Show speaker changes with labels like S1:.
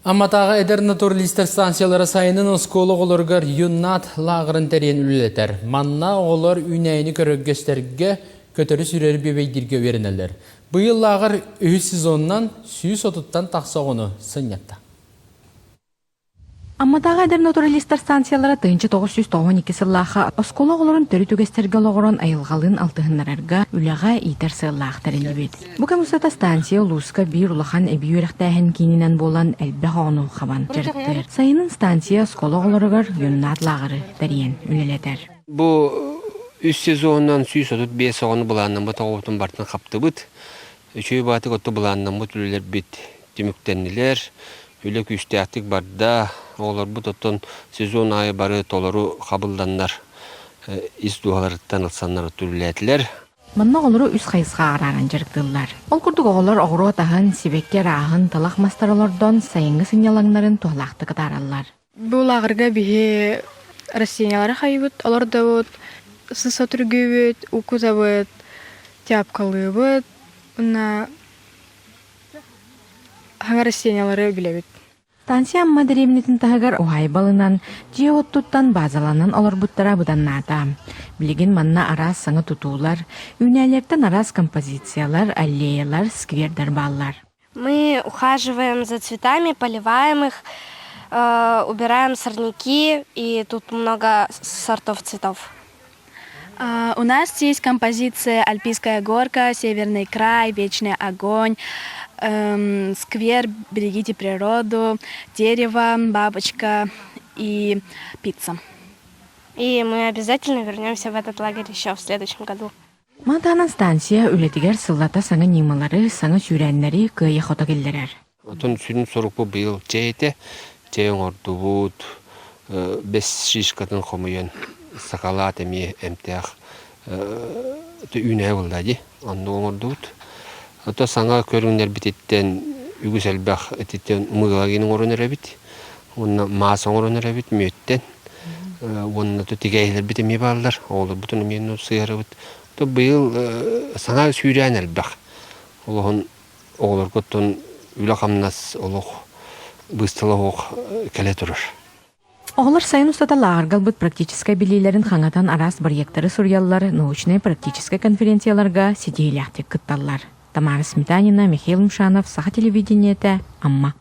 S1: Аматағы эдер натуралистер станциялары сайынын осколы оларғар юннат лағырын тәрен үлілетер. Манна олар үнәйіні көрігестерге көтірі сүрері бебейдерге верінелер. Бұйыл лағыр өз сезоннан сүйіс отыттан тақсағыны сынятта.
S2: Амматағы эдер натуралистер станциялары 1992 сыллаға осколы оларын төрі түгестерге лоғырын айылғалын алтығынларарға үліға итер сыллақ тәрелебет. Бұ кәмістата станция ұлысқа бір ұлақан әбі өріқтәхін кейінен болан әлбі қоғыну қабан жәрттер. Сайының станция осколы оларығыр юннат лағыры тәрен үлелетер.
S3: Бұ үз сезоннан сүйіс отыт бес оғыны бұланнан бұт оғытын бартын қапты бұт. Үшөй баты көтті бұланнан бұт үлелер бет деміктенілер. Үлі күстәқтік барда олар бұт оттын сезон айы бары толару қабылдандар из дуғаларыттан ылсанлары түрләтілер.
S2: Манна олары үз қайызға араран жырықтылар. Ол күрдік оғылар оғыру атағын, себеккер ағын, талақ мастаралардан сайынғы сынялаңларын туғалақты қытаралар.
S4: Бұл ағырға біге растениялары қайыбыт, олар да бұд, сыса түргі бұд, ұқыза бұд, тяпқалы бұд, ұна хаңа растениялары біле бұд.
S2: Станция амма дәребінетін тағығар ұғай балынан, жие оттуттан базаланан олар бұттара бұданната. Білеген манна арас саңы тұтулар, үнәлерден арас композициялар, аллеялар, сквердар баллар.
S5: Мы ухаживаем за цветами, поливаем их, убираем сорняки, и тут много сортов цветов.
S4: У нас есть композиция «Альпийская горка», «Северный край», «Вечный огонь», сквер «Берегите природу», дерево, бабочка и пицца.
S5: И мы обязательно вернемся в этот лагерь еще в следующем году.
S2: Мантана станция үлетігер сыллата саңа немалары, саңа сүйрәнлері күйе қотагелдерер.
S3: Отын сүрін сұрық бұл бұйыл жейті, жейін орды бұд, 5 шишкатын қомыйын сақалат әме әмтәқ үйне бұлдади, анды оңырды бұд. Ото саңа көріңдер бітеттен үгіс әлбәқ әтеттен мұғылагының орын әрәбіт, онына мас оңырын әрәбіт мөттен, онына тегейлер бітеме балдар, олар бұтыны мен сыйары бұд. Бұйыл саңа сүйрән әлбәқ, олар көттін үлі қамнас олық, бұстылы оқ кәлі тұрыр.
S2: Оғылар сайын ұстата лағырғал бұд практическай білейлерін қаңатан арас барьектары сурьяллар научный практическай конференцияларға сетейләқтек күтталлар. Тамара Сметанина, Михаил Мшанов, Саха телевидениеті, Амма.